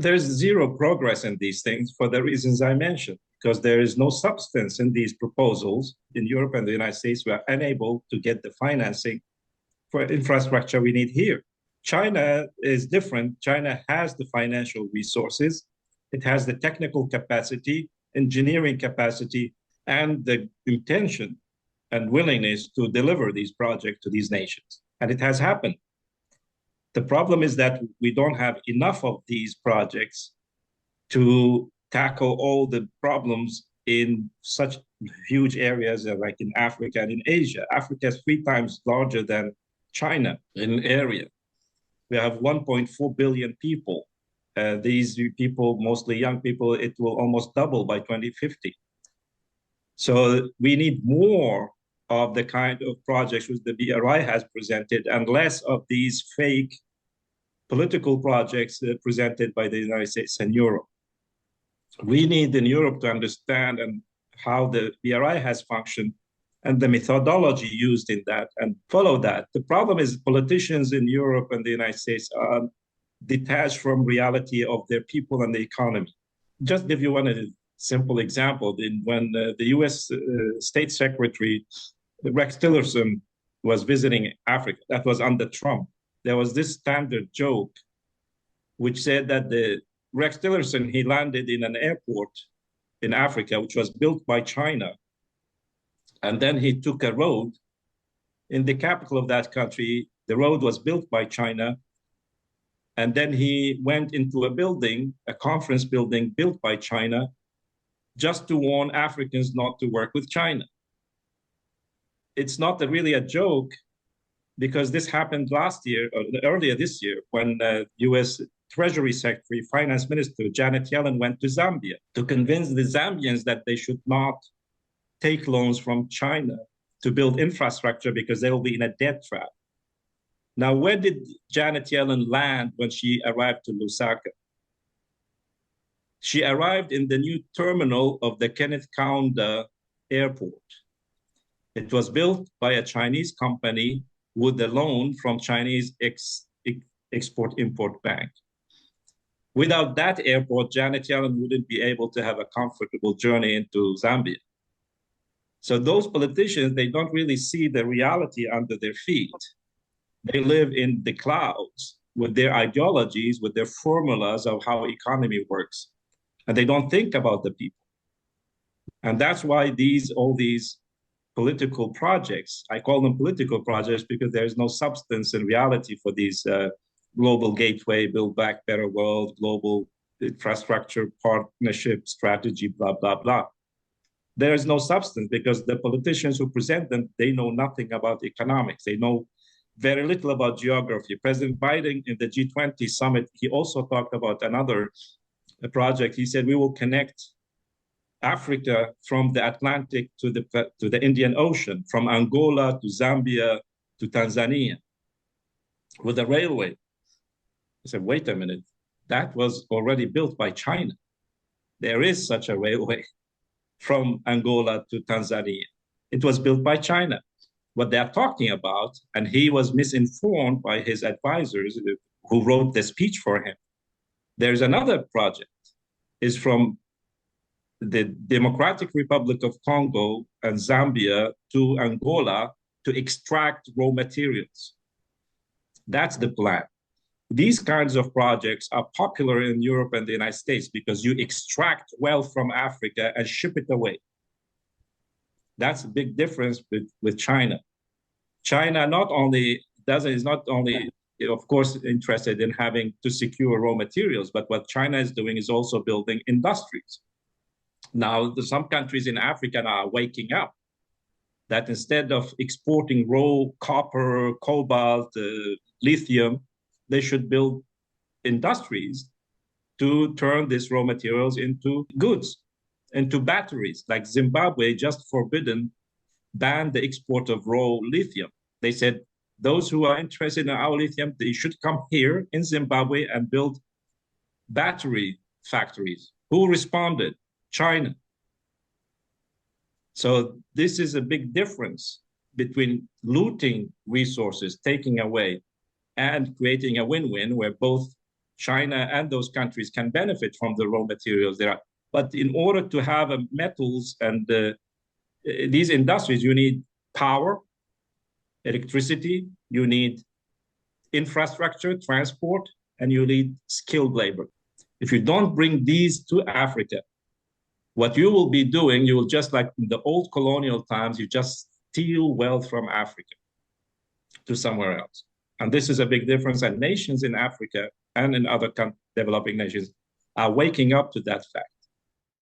there's zero progress in these things for the reasons I mentioned, because there is no substance in these proposals. In Europe and the United States, we are unable to get the financing for infrastructure we need here. China is different. China has the financial resources, it has the technical capacity, engineering capacity, and the intention and willingness to deliver these projects to these nations. And it has happened. The problem is that we don't have enough of these projects to tackle all the problems in such huge areas like in Africa and in Asia. Africa is 3 times larger than China in area. We have 1.4 billion people. These people, mostly young people, it will almost double by 2050. So we need more of the kind of projects which the BRI has presented and less of these fake political projects presented by the United States and Europe. We need in Europe to understand and how the BRI has functioned and the methodology used in that and follow that. The problem is politicians in Europe and the United States are detached from reality of their people and the economy. Just give you one simple example. When the US State Secretary, Rex Tillerson, was visiting Africa, that was under Trump, there was this standard joke which said that the Rex Tillerson, he landed in an airport in Africa, which was built by China. And then he took a road in the capital of that country. The road was built by China. And then he went into a building, a conference building built by China, just to warn Africans not to work with China. It's not really a joke, because this happened last year, or earlier this year, when US Treasury Secretary, Finance Minister Janet Yellen went to Zambia to convince the Zambians that they should not take loans from China to build infrastructure because they will be in a debt trap. Now, where did Janet Yellen land when she arrived to Lusaka? She arrived in the new terminal of the Kenneth Kaunda Airport. It was built by a Chinese company with a loan from Chinese Export-Import Bank. Without that airport, Janet Yellen wouldn't be able to have a comfortable journey into Zambia. So those politicians, they don't really see the reality under their feet. They live in the clouds with their ideologies, with their formulas of how economy works. And they don't think about the people. And that's why all these political projects, I call them political projects because there's no substance and reality for these global gateway, build back better world, global infrastructure partnership strategy, blah, blah, blah. There is no substance because the politicians who present them, they know nothing about economics. They know very little about geography. President Biden in the G20 summit, he also talked about another project. He said, we will connect Africa from the Atlantic to the Indian Ocean, from Angola to Zambia to Tanzania with a railway. I said, wait a minute, that was already built by China. There is such a railway from Angola to Tanzania. It was built by China. What they're talking about, and he was misinformed by his advisors who wrote the speech for him. There's another project, is from the Democratic Republic of Congo and Zambia to Angola to extract raw materials. That's the plan. These kinds of projects are popular in Europe and the United States because you extract wealth from Africa and ship it away. That's a big difference with China. China is not only, of course, interested in having to secure raw materials, but what China is doing is also building industries. Now, some countries in Africa are waking up that instead of exporting raw copper, cobalt, lithium, they should build industries to turn these raw materials into goods, into batteries. Like Zimbabwe just banned the export of raw lithium. They said, those who are interested in our lithium, they should come here in Zimbabwe and build battery factories. Who responded? China. So this is a big difference between looting resources, taking away, and creating a win-win where both China and those countries can benefit from the raw materials there. But in order to have metals and these industries, you need power, electricity, you need infrastructure, transport, and you need skilled labor. If you don't bring these to Africa, what you will be doing, you will just like in the old colonial times, you just steal wealth from Africa to somewhere else. And this is a big difference. And nations in Africa and in other developing nations are waking up to that fact.